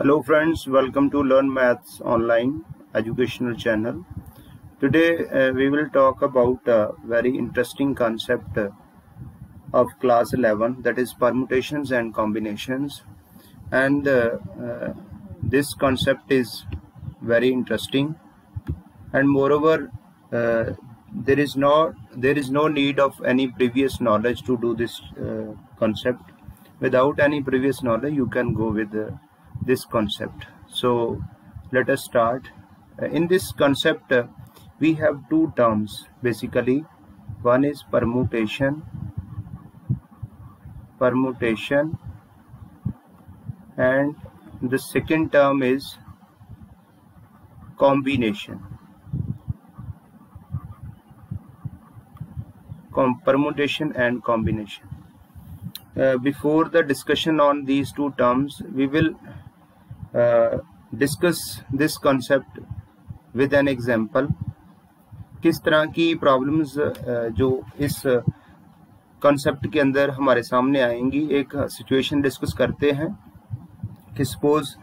Hello friends, welcome to Learn Maths Online educational channel. Today we will talk about a very interesting concept of class 11, that is permutations and combinations. And this concept is very interesting, and moreover there is no need of any previous knowledge to do this concept. Without any previous knowledge you can go with this concept. So let us start. In this concept we have two terms basically. One is permutation, and the second term is combination. Permutation and combination. Before the discussion on these two terms, we will discuss this concept with an example. किस तरह की problems जो इस concept के अंदर हमारे सामने आएंगी, एक सिचुएशन डिस्कस करते हैं कि सपोज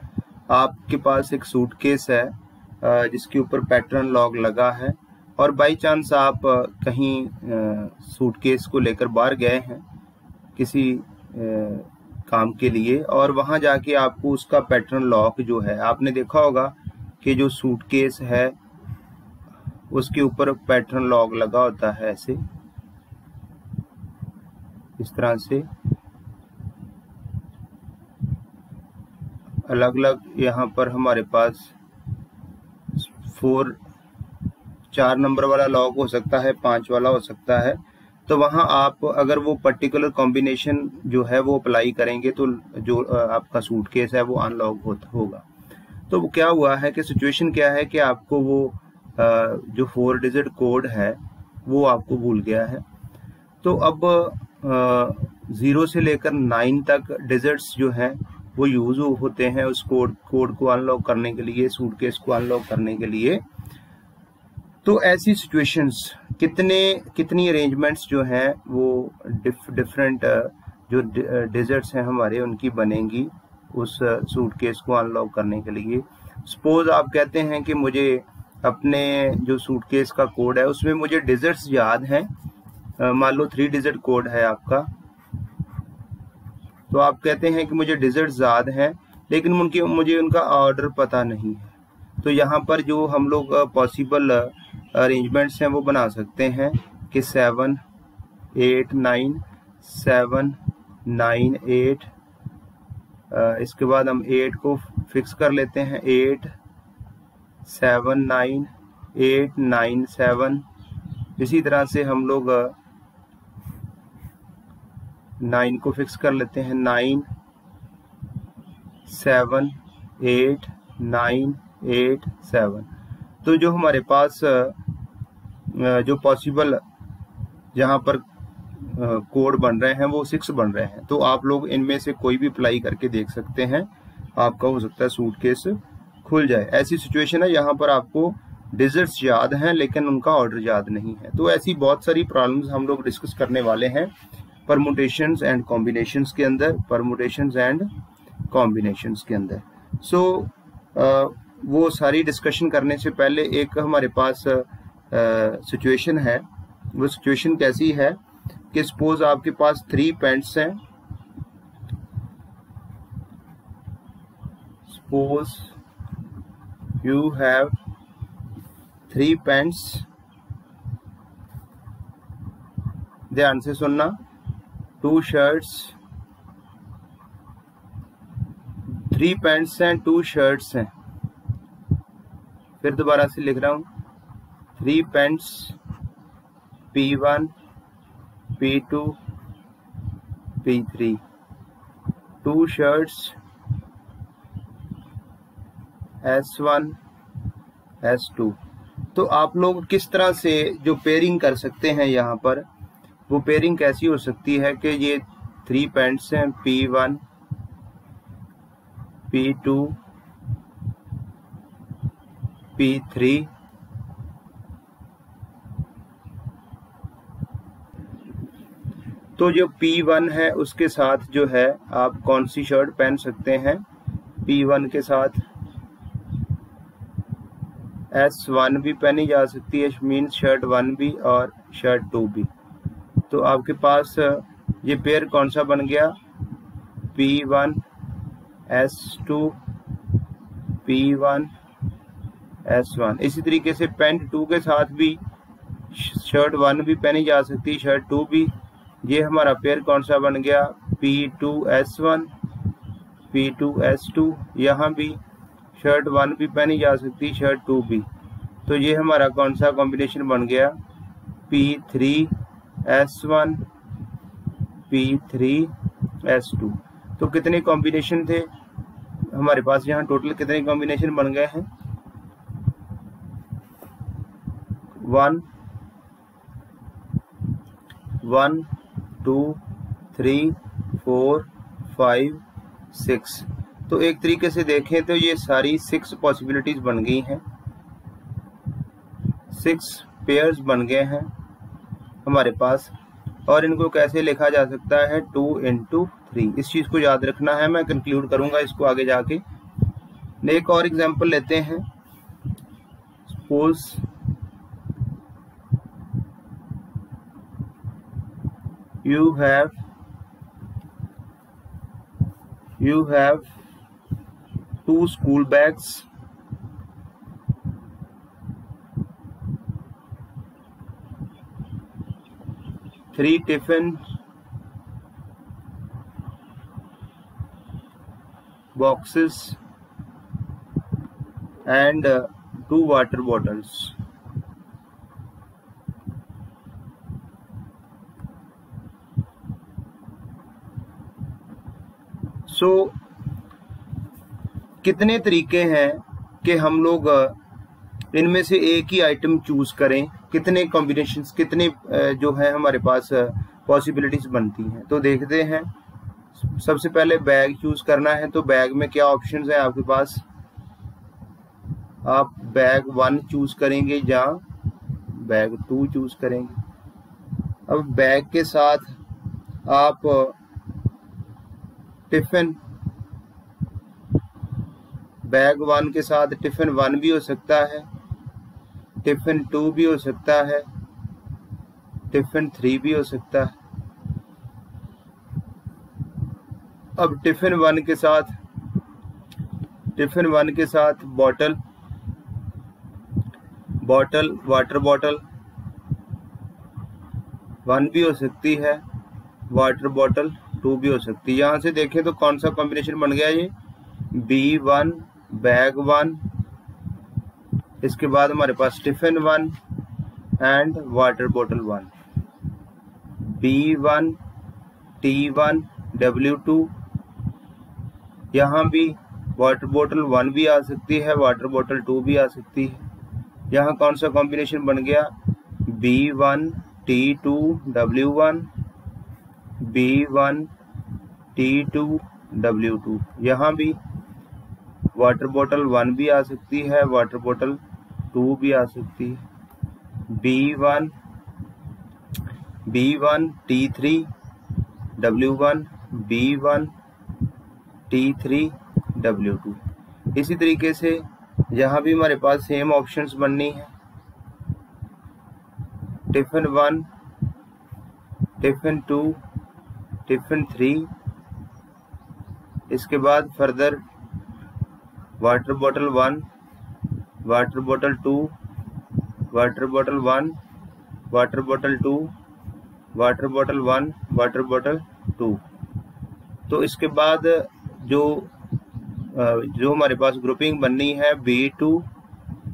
आपके पास एक सूटकेस है जिसके ऊपर पैटर्न लॉग लगा है, और बाय चांस आप कहीं सूटकेस को लेकर बाहर गए हैं किसी काम के लिए, और वहां जाके आपको उसका पैटर्न लॉक जो है, आपने देखा होगा कि जो सूटकेस है उसके ऊपर पैटर्न लॉक लगा होता है ऐसे, इस तरह से अलग अलग। यहाँ पर हमारे पास 4 नंबर वाला लॉक हो सकता है, 5 वाला हो सकता है। तो वहां आप अगर वो पर्टिकुलर कॉम्बिनेशन जो है वो अप्लाई करेंगे तो जो आपका सूटकेस है वो अनलॉक होगा। तो वो क्या हुआ है कि सिचुएशन क्या है कि आपको वो जो 4 डिजिट कोड है वो आपको भूल गया है। तो अब 0 से लेकर 9 तक डिजिट्स जो हैं वो यूज होते हैं उस कोड को अनलॉक करने के लिए, सूटकेस को अनलॉक करने के लिए। तो ऐसी सिचुएशंस कितनी अरेंजमेंट्स जो हैं वो डिफरेंट जो डिजिट्स हैं हमारे उनकी बनेंगी उस सूटकेस को अनलॉक करने के लिए। सपोज आप कहते हैं कि मुझे अपने जो सूटकेस का कोड है उसमें मुझे डिजिट्स याद हैं, मान लो 3 डिजिट कोड है आपका। तो आप कहते हैं कि मुझे डिजिट्स याद हैं लेकिन मुझे उनका ऑर्डर पता नहीं है। तो यहाँ पर जो हम लोग पॉसिबल अरेंजमेंट्स हैं वो बना सकते हैं कि 7 8 9 7 9 8। इसके बाद हम 8 को फिक्स कर लेते हैं, 8 7 9 8 9 7। इसी तरह से हम लोग 9 को फिक्स कर लेते हैं, 9 7 8 9 8 7। तो जो हमारे पास जो पॉसिबल जहां पर कोड बन रहे हैं वो 6 बन रहे हैं। तो आप लोग इनमें से कोई भी अप्लाई करके देख सकते हैं, आपका हो सकता है सूटकेस खुल जाए। ऐसी सिचुएशन है यहाँ पर आपको डिजिट्स याद हैं लेकिन उनका ऑर्डर याद नहीं है। तो ऐसी बहुत सारी प्रॉब्लम्स हम लोग डिस्कस करने वाले हैं परमुटेशंस एंड कॉम्बिनेशंस के अंदर, के अंदर। सो वो सारी डिस्कशन करने से पहले एक हमारे पास सिचुएशन है। वो सिचुएशन कैसी है कि सपोज आपके पास 3 पेंट्स हैं। सपोज यू हैव 3 पेंट्स, ध्यान से सुनना, 2 शर्ट्स, 3 पेंट्स हैं, 2 शर्ट्स हैं। फिर दोबारा से लिख रहा हूं, 3 paints P1 P2 P3, 2 shirts S1 S2। तो आप लोग किस तरह से जो पेयरिंग कर सकते हैं यहाँ पर, वो पेयरिंग कैसी हो सकती है कि ये 3 पेंट्स हैं P1 P2 P3, तो जो P1 है उसके साथ जो है आप कौन सी शर्ट पहन सकते हैं, P1 के साथ S1 भी पहनी जा सकती है, मीन्स शर्ट 1 भी और शर्ट 2 भी। तो आपके पास ये पेयर कौन सा बन गया, P1 S2 P1 S1। इसी तरीके से पैंट 2 के साथ भी शर्ट 1 भी पहनी जा सकती है, शर्ट 2 भी। ये हमारा पेयर कौन सा बन गया, P2 S1 P2 S2। यहाँ भी शर्ट 1 भी पहनी जा सकती है, शर्ट 2 भी। तो ये हमारा कौन सा कॉम्बिनेशन बन गया, P3 S1 P3 S2। तो कितने कॉम्बिनेशन थे हमारे पास, यहाँ टोटल कितने कॉम्बिनेशन बन गए हैं, 1 2 3 4 5 6। तो एक तरीके से देखें तो ये सारी 6 पॉसिबिलिटीज बन गई हैं, 6 पेयर्स बन गए हैं हमारे पास। और इनको कैसे लिखा जा सकता है, 2 into 3। इस चीज़ को याद रखना है, मैं कंक्लूड करूंगा इसको आगे जाके। एक और एग्जांपल लेते हैं। Suppose you have 2 school bags, 3 tiffin boxes and 2 water bottles। सो कितने तरीके हैं कि हम लोग इनमें से एक ही आइटम चूज करें, कितने कॉम्बिनेशंस, कितने जो है हमारे पास पॉसिबिलिटीज बनती हैं। तो देखते हैं। सबसे पहले बैग चूज करना है, तो बैग में क्या ऑप्शंस हैं आपके पास, आप बैग 1 चूज करेंगे या बैग 2 चूज करेंगे। अब बैग के साथ आप टिफिन, बैग 1 के साथ टिफिन 1 भी हो सकता है, टिफिन 2 भी हो सकता है, टिफिन 3 भी हो सकता है। अब टिफिन 1 के साथ बॉटल, वाटर बॉटल 1 भी हो सकती है, वाटर बॉटल 2 भी हो सकती है। यहाँ से देखें तो कौन सा कॉम्बिनेशन बन गया, ये B1 बैग 1, इसके बाद हमारे पास tiffin 1 and water bottle 1, B1 T1 W2। यहाँ भी वाटर बॉटल 1 भी आ सकती है, वाटर बॉटल 2 भी आ सकती है। यहाँ कौन सा कॉम्बिनेशन बन गया, B1 T2 W1 B1 T2 W2। यहाँ भी वाटर बॉटल 1 भी आ सकती है, वाटर बॉटल 2 भी आ सकती है। B1 T3 W1 B1 T3 W2। इसी तरीके से यहाँ भी हमारे पास सेम ऑप्शंस बननी है, टिफिन 1 टिफिन 2 टिफिन 3, इसके बाद further water bottle 1 water bottle 2 water bottle 1 water bottle 2 water bottle 1 water bottle 2। तो इसके बाद जो हमारे पास ग्रुपिंग बननी है, B2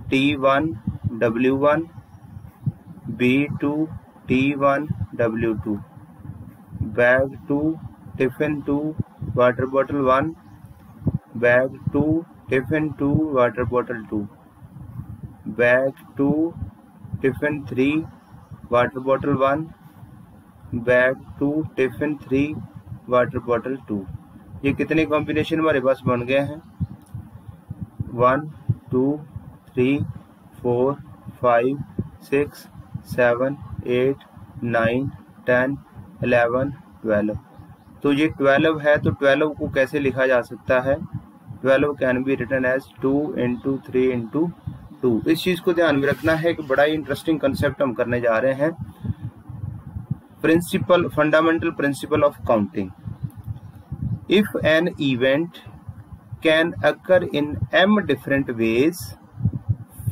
T1 W1 B2 T1 W2, bag 2 tiffin 2 water bottle 1 bag 2 tiffin 2 water bottle 2, bag 2 tiffin 3 water bottle 1 bag 2 tiffin 3 water bottle 2। ये कितने combination हमारे पास बन गए हैं, 1 2 3 4 5 6 7 8 9 10 11 12। तो ये 12 है, तो 12 को कैसे लिखा जा सकता है, 12 can be written as 2 into 3 into 2। इस चीज को ध्यान में रखना है कि बड़ा ही इंटरेस्टिंग कंसेप्ट हम करने जा रहे हैं। Principle, fundamental principle of counting. If an event can occur in m different ways,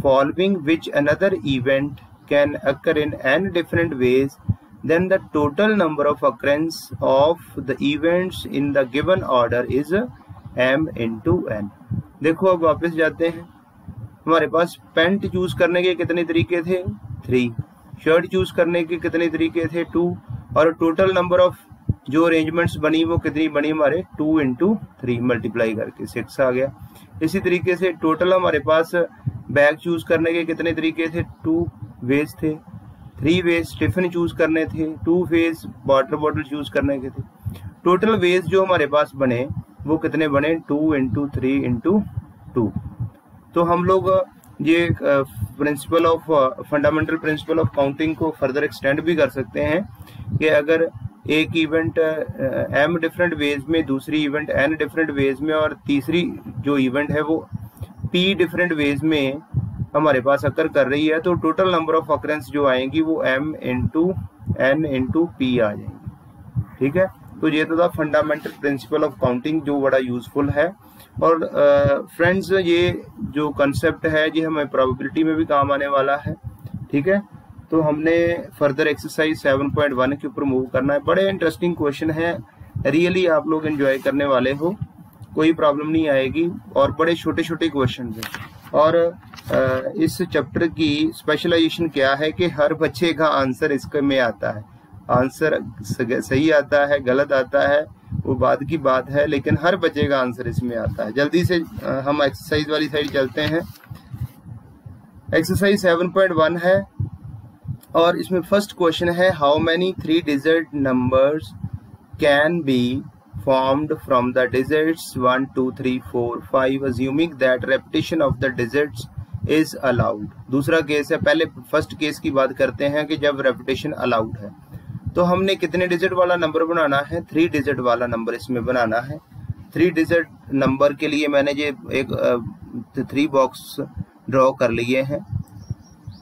following which another event can occur in n different ways, then the total number of occurrence of the events in the given order is m into n। देखो अब वापस जाते हैं, हमारे पास paint choose करने के कितने तरीके थे 3, शर्ट चूज करने के कितने तरीके थे 2, और टोटल नंबर ऑफ जो अरेंजमेंट्स बनी वो कितनी बनी हमारे 2 into 3 मल्टीप्लाई करके 6 आ गया। इसी तरीके से टोटल हमारे पास बैग चूज करने के कितने तरीके थे 2 वेज थे, 3 वेज टिफिन चूज करने थे, 2 वेज वाटर बॉटल चूज करने के थे। टोटल वेज जो हमारे पास बने वो कितने बने 2 into 3 into 2। तो हम लोग ये principle of fundamental principle of counting को फर्दर एक्सटेंड भी कर सकते हैं कि अगर एक इवेंट m डिफरेंट वेज में, दूसरी इवेंट n डिफरेंट वेज में, और तीसरी जो इवेंट है वो p डिफरेंट वेज में हमारे पास अकर कर रही है, तो टोटल नंबर ऑफ अकरेंस जो आएंगी वो m into n into p आ जाएंगी। ठीक है, तो ये तो था फंडामेंटल प्रिंसिपल ऑफ काउंटिंग जो बड़ा यूजफुल है। और फ्रेंड्स ये जो कंसेप्ट है ये हमें प्रोबेबिलिटी में भी काम आने वाला है। ठीक है, तो हमने फर्दर एक्सरसाइज 7.1 के ऊपर मूव करना है। बड़े इंटरेस्टिंग क्वेश्चन है, रियली आप लोग एंजॉय करने वाले हो, कोई प्रॉब्लम नहीं आएगी, और बड़े छोटे छोटे क्वेश्चन हैं। और इस चैप्टर की स्पेशलाइजेशन क्या है कि हर बच्चे का आंसर इसके में आता है, आंसर सही आता है गलत आता है वो बाद की बात है, लेकिन हर बच्चे का आंसर इसमें आता है। जल्दी से हम एक्सरसाइज वाली साइड चलते हैं। एक्सरसाइज 7.1 है और इसमें फर्स्ट क्वेश्चन है how many 3 digit numbers can be formed from the digits 1 2 3 4 5 assuming that repetition of the digits is allowed। दूसरा केस है, पहले फर्स्ट केस की बात करते हैं कि जब रेपिटेशन अलाउड है। तो हमने कितने डिजिट वाला नंबर बनाना है 3 डिजिट वाला नंबर इसमें बनाना है। 3 डिजिट नंबर के लिए मैंने ये एक 3 बॉक्स ड्रॉ कर लिए हैं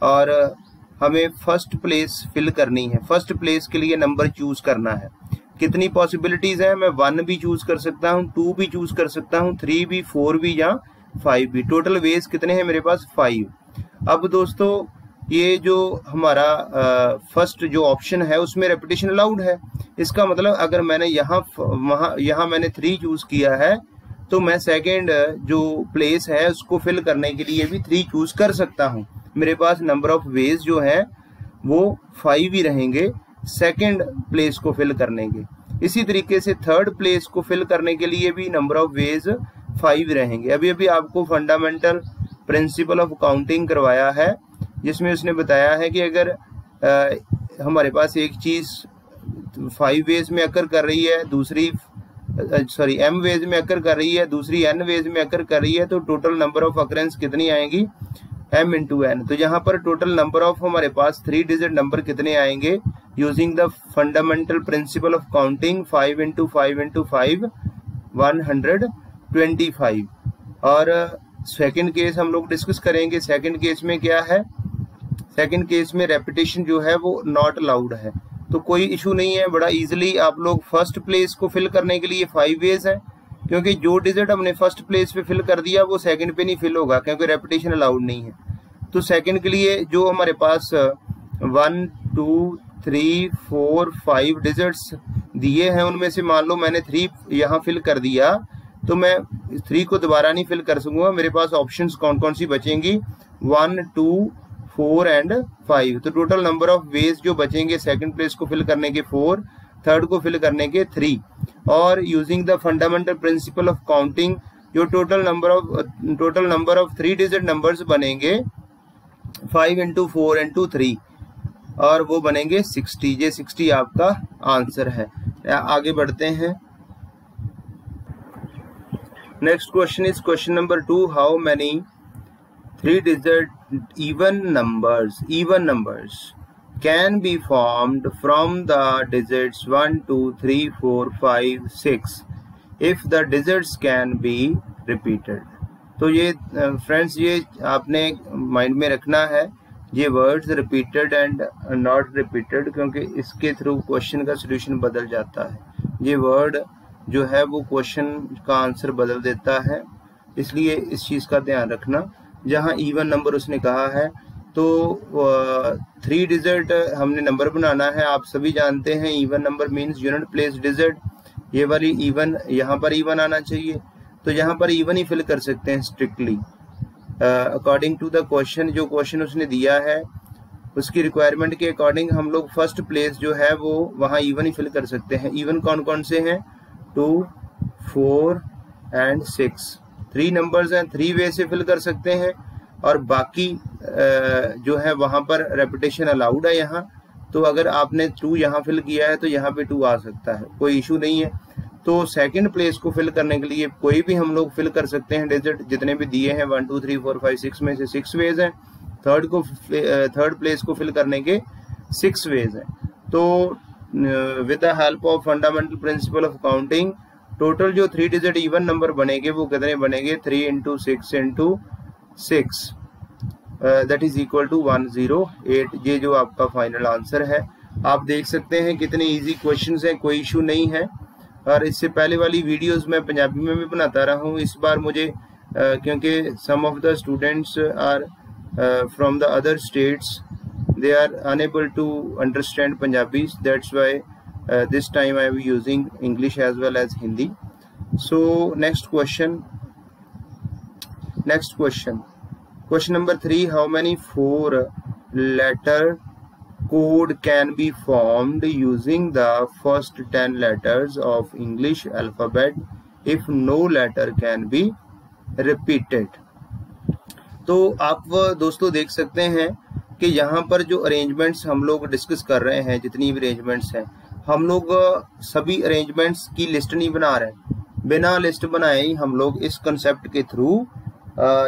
और हमें फर्स्ट प्लेस फिल करनी है। फर्स्ट प्लेस के लिए नंबर चूज करना है। कितनी पॉसिबिलिटीज है, मैं 1 भी चूज कर सकता हूँ, 2 भी चूज कर सकता हूँ, 3 भी, 4 भी या 5 भी। टोटल वेज कितने हैं मेरे पास 5। अब दोस्तों ये जो हमारा फर्स्ट जो ऑप्शन है उसमें रेपिटेशन अलाउड है। इसका मतलब अगर मैंने यहाँ मैंने 3 चूज किया है तो मैं सेकेंड जो प्लेस है उसको फिल करने के लिए भी 3 चूज कर सकता हूँ। मेरे पास नंबर ऑफ वेज जो है वो 5 ही रहेंगे सेकंड प्लेस को फिल करने के। इसी तरीके से थर्ड प्लेस को फिल करने के लिए भी नंबर ऑफ वेज 5 रहेंगे। अभी अभी आपको फंडामेंटल प्रिंसिपल ऑफ काउंटिंग करवाया है जिसमें उसने बताया है कि अगर हमारे पास एक चीज 5 वेज में अकर कर रही है, दूसरी m वेज में अकर कर रही है, दूसरी n वेज में अकर कर रही है, तो टोटल नंबर ऑफ अकरेंस कितनी आएंगी m into n। तो यहाँ पर टोटल नंबर ऑफ हमारे पास 3 डिजिट नंबर कितने आएंगे using the fundamental principle of counting 5 into 5 into 5 125। और सेकंड केस हम लोग डिस्कस करेंगे। सेकंड केस में क्या है, सेकंड केस में रेपिटेशन जो है वो नॉट अलाउड है, तो कोई इशू नहीं है। बड़ा इजीली आप लोग फर्स्ट प्लेस को फिल करने के लिए 5 वेज है, क्योंकि जो डिजिट हमने फर्स्ट प्लेस पे फिल कर दिया वो सेकंड पे नहीं फिल होगा क्योंकि रेपिटेशन अलाउड नहीं है। तो सेकंड के लिए जो हमारे पास 1 2 3 4 5 डिजिट्स दिए हैं उनमें से मान लो मैंने 3 यहाँ फिल कर दिया तो मैं 3 को दोबारा नहीं फिल कर सकूंगा। मेरे पास ऑप्शंस कौन कौन सी बचेंगी 1 2 4 एंड 5। तो टोटल नंबर ऑफ वेज जो बचेंगे सेकंड प्लेस को फिल करने के 4, थर्ड को फिल करने के 3। और using the fundamental principle of counting जो total number of 3 digit numbers बनेंगे 5 into 4 into 3 और वो बनेंगे 60। ये 60 आपका आंसर है। आगे बढ़ते हैं। Next question is question number 2 how many 3 digit even numbers can be formed from the digits 1 2 3 4 5 6 if the digits can be repeated. तो ये फ्रेंड्स ये आपने माइंड में रखना है, ये words repeated and not repeated, क्योंकि इसके थ्रू क्वेश्चन का सोल्यूशन बदल जाता है। ये वर्ड जो है वो क्वेश्चन का आंसर बदल देता है, इसलिए इस चीज़ का ध्यान रखना। जहाँ इवन नंबर उसने कहा है तो 3 डिजिट हमने नंबर बनाना है। आप सभी जानते हैं even number means unit place digit, ये वाली इवन यहाँ पर इवन आना चाहिए, तो यहाँ पर इवन ही फिल कर सकते हैं strictly according to the question. जो क्वेश्चन उसने दिया है उसकी रिक्वायरमेंट के अकॉर्डिंग हम लोग फर्स्ट प्लेस जो है वो वहाँ इवन ही फिल कर सकते हैं। इवन कौन कौन से हैं? 2, 4 एंड 6, 3 नंबर्स हैं, 3 वे से फिल कर सकते हैं। और बाकी जो है वहाँ पर रेपिटेशन अलाउड है यहाँ, तो अगर आपने 2 यहाँ फिल किया है तो यहाँ पे 2 आ सकता है, कोई इशू नहीं है। तो सेकंड प्लेस को फिल करने के लिए कोई भी हम लोग फिल कर सकते हैं डिजिट, जितने भी दिए हैं 1 2 3 4 5 6 में से 6 वेज हैं। थर्ड प्लेस को फिल करने के 6 वेज हैं। तो with the help of fundamental principle of counting total जो 3 डिजिट इवन नंबर बनेंगे वो कितने बनेंगे? 3 × 6 × 6 दैट इज इक्वल टू 108। ये जो आपका फाइनल आंसर है। आप देख सकते हैं कितने इजी क्वेश्चंस हैं, कोई इशू नहीं है। और इससे पहले वाली वीडियोस मैं पंजाबी में भी बनाता रहा हूँ। इस बार मुझे क्योंकि some of the students are from the other states, they are unable to understand Punjabi, that's why this time I am using English as well as Hindi. So next question number 3, how many 4 letter code can be formed using the first 10 letters of English alphabet if no letter can be repeated? तो आप दोस्तों देख सकते हैं कि यहाँ पर जो अरेंजमेंट्स हम लोग डिस्कस कर रहे हैं, जितनी भी अरेंजमेंट्स हैं, हम लोग सभी अरेंजमेंट्स की लिस्ट नहीं बना रहे। बिना लिस्ट बनाए ही हम लोग इस कंसेप्ट के थ्रू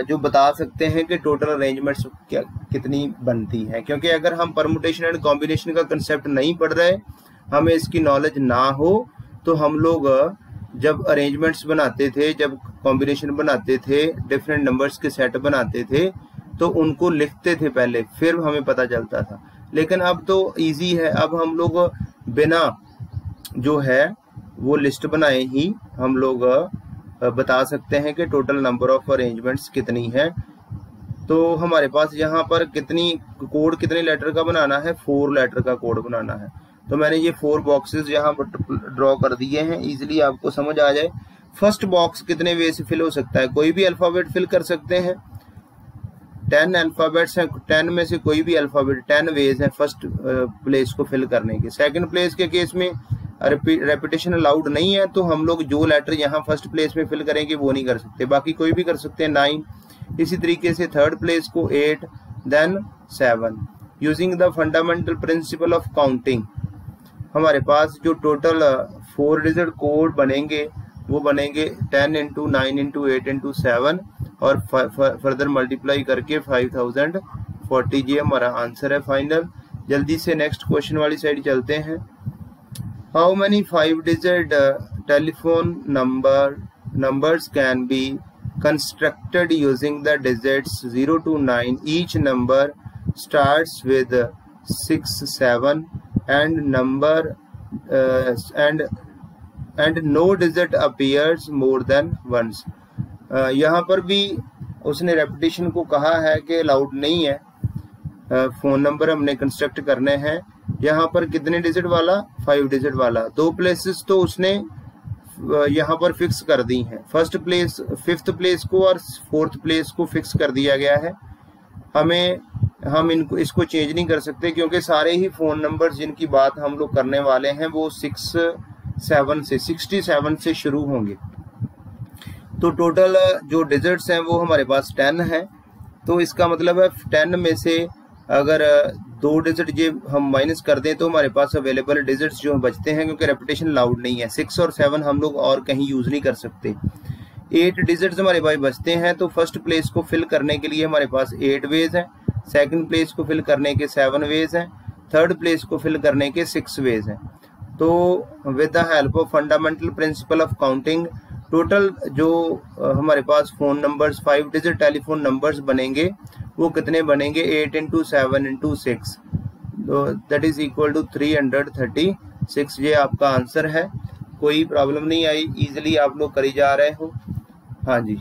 जो बता सकते हैं कि टोटल अरेंजमेंट्स क्या कितनी बनती हैं। क्योंकि अगर हम परमुटेशन एंड कॉम्बिनेशन का कंसेप्ट नहीं पढ़ रहे, हमें इसकी नॉलेज ना हो, तो हम लोग जब अरेंजमेंट्स बनाते थे, जब कॉम्बिनेशन बनाते थे, डिफरेंट नंबर्स के सेट बनाते थे, तो उनको लिखते थे पहले, फिर हमें पता चलता था। लेकिन अब तो इजी है, अब हम लोग बिना जो है वो लिस्ट बनाए ही हम लोग बता सकते हैं कि टोटल नंबर ऑफ अरेंजमेंट्स कितनी है। तो हमारे पास यहाँ पर कोड कितने लेटर का बनाना है? 4 लेटर का कोड बनाना है। तो मैंने ये 4 बॉक्सेस यहाँ पर ड्रॉ कर दिए हैं, इजिली आपको समझ आ जाए। फर्स्ट बॉक्स कितने वे से फिल हो सकता है? कोई भी अल्फाबेट फिल कर सकते हैं। 10 अल्फाबेट्स हैं, 10 में से कोई भी अल्फाबेट, 10 वेज हैं फर्स्ट प्लेस को फिल करने के। सेकंड प्लेस के केस में रेपिटेशन अलाउड नहीं है, तो हम लोग जो लेटर यहाँ फर्स्ट प्लेस में फिल करेंगे वो नहीं कर सकते, बाकी कोई भी कर सकते हैं, 9। इसी तरीके से थर्ड प्लेस को 8, then 7। Using the fundamental principle of counting हमारे पास जो टोटल 4 डिजिट कोड बनेंगे वो बनेंगे 10 × 9 × 8 × 7 और फर्दर मल्टीप्लाई करके 5040। ये हमारा आंसर है फाइनल। जल्दी से नेक्स्ट क्वेश्चन वाली साइड चलते हैं। How many 5 digit telephone numbers can be constructed using the digits 0 to 9? Each number starts with 6, 7 and number and no digit appears more than once. यहाँ पर भी उसने रेपिटेशन को कहा है कि अलाउड नहीं है। फोन नंबर हमने कंस्ट्रक्ट करने हैं। यहाँ पर कितने डिजिट वाला? 5 डिजिट वाला। 2 प्लेसेस तो उसने यहाँ पर फिक्स कर दी हैं। फर्स्ट प्लेस, 5th प्लेस को और 4th प्लेस को फिक्स कर दिया गया है। हम इसको चेंज नहीं कर सकते, क्योंकि सारे ही फोन नंबर जिनकी बात हम लोग करने वाले हैं वो 67 से शुरू होंगे। तो टोटल जो डिजिट्स हैं वो हमारे पास 10 है। तो इसका मतलब है 10 में से अगर 2 डिजिट ये हम माइनस कर दें तो हमारे पास अवेलेबल डिजिट्स जो बचते हैं, क्योंकि रेपिटेशन अलाउड नहीं है, 6 और 7 हम लोग और कहीं यूज नहीं कर सकते। 8 डिजिट्स हमारे पास बचते हैं। तो फर्स्ट प्लेस को फिल करने के लिए हमारे पास 8 वेज हैं, सेकंड प्लेस को फिल करने के 7 वेज हैं, थर्ड प्लेस को फिल करने के 6 वेज हैं। तो with the help of fundamental principle of counting total जो हमारे पास phone numbers 5 digit telephone numbers बनेंगे वो कितने बनेंगे, 8 इंटू 7 इंटू 6, तो दैट इज इक्वल टू 336। ये आपका आंसर है। कोई प्रॉब्लम नहीं आई, इजीली आप लोग करी जा रहे हो। हाँ जी,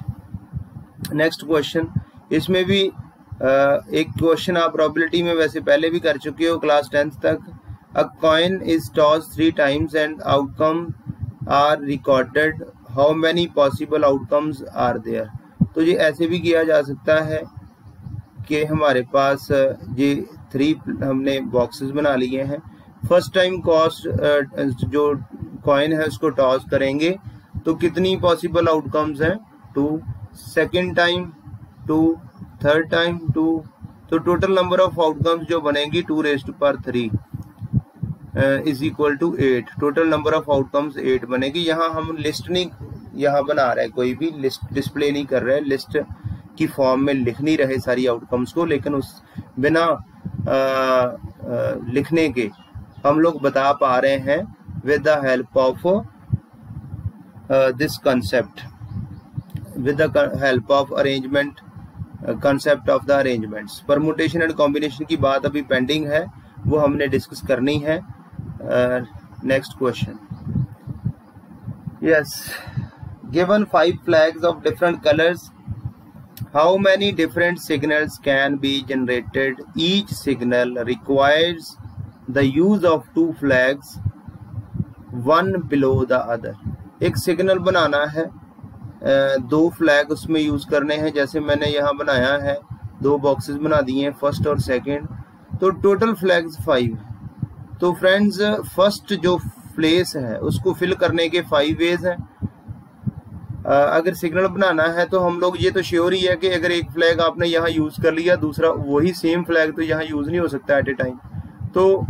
नेक्स्ट क्वेश्चन। इसमें भी एक क्वेश्चन आप प्रोबेबिलिटी में वैसे पहले भी कर चुके हो क्लास 10th तक। A coin is toss 3 times and outcome are recorded, how many possible outcomes are there. तो ये ऐसे भी किया जा सकता है कि हमारे पास ये 3 हमने बॉक्सेस बना लिए हैं। फर्स्ट टाइम कॉस्ट जो कॉइन है उसको टॉस करेंगे तो कितनी पॉसिबल आउटकम्स हैं, 2, सेकेंड टाइम 2, थर्ड टाइम 2, तो टोटल नंबर ऑफ आउटकम्स जो बनेंगी 2⁻³ is equal to 8। Total number of outcomes 8 बनेगी। यहाँ हम लिस्ट नहीं यहाँ बना रहे, कोई भी लिस्ट डिस्प्ले नहीं कर रहे, लिस्ट की फॉर्म में लिख नहीं रहे सारी आउटकम्स को, लेकिन उस बिना लिखने के हम लोग बता पा रहे हैं with the help of this concept, with the help of arrangement, concept of the arrangements. Permutation and combination की बात अभी पेंडिंग है, वो हमने डिस्कस करनी है। Next question. Yes, given 5 flags of different colours, how many different signals can be generated? Each signal requires the use of 2 flags, one below the other। एक signal बनाना है, 2 फ्लैग उसमें यूज करने हैं, जैसे मैंने यहाँ बनाया है, 2 बॉक्सेस बना दिए हैं, फर्स्ट और सेकंड, तो टोटल फ्लैग्स 5। तो फ्रेंड्स फर्स्ट जो प्लेस है उसको फिल करने के 5 वेज हैं। अगर सिग्नल बनाना है तो हम लोग ये तो श्योर ही है कि अगर एक फ्लैग आपने यहाँ यूज कर लिया, दूसरा वही सेम फ्लैग तो यहाँ यूज नहीं हो सकता एट ए टाइम। तो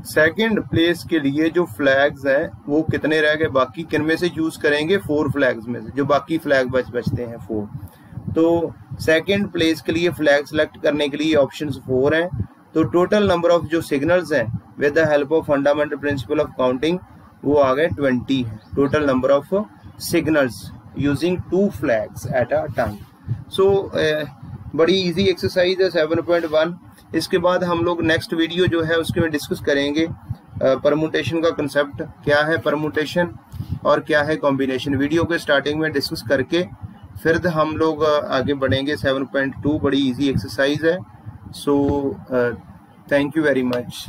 सेकंड प्लेस के लिए जो फ्लैग्स हैं वो कितने रह गए, बाकी किन में से यूज करेंगे, 4 फ्लैग्स में से, जो बाकी फ्लैग बचते हैं 4। तो सेकंड प्लेस के लिए फ्लैग सेलेक्ट करने के लिए ऑप्शंस 4 हैं। तो टोटल नंबर ऑफ जो सिग्नल्स हैं with the help of fundamental principle of counting वो आ गए 20 है, total number of signals using 2 flags at a time. So बड़ी इजी एक्सरसाइज है 7.1। इसके बाद हम लोग नेक्स्ट वीडियो जो है उसके में डिस्कस करेंगे परमुटेशन का कंसेप्ट, क्या है परमुटेशन और क्या है कॉम्बिनेशन। वीडियो के स्टार्टिंग में डिस्कस करके फिर हम लोग आगे बढ़ेंगे। 7.2 बड़ी इजी एक्सरसाइज है। So thank you very much.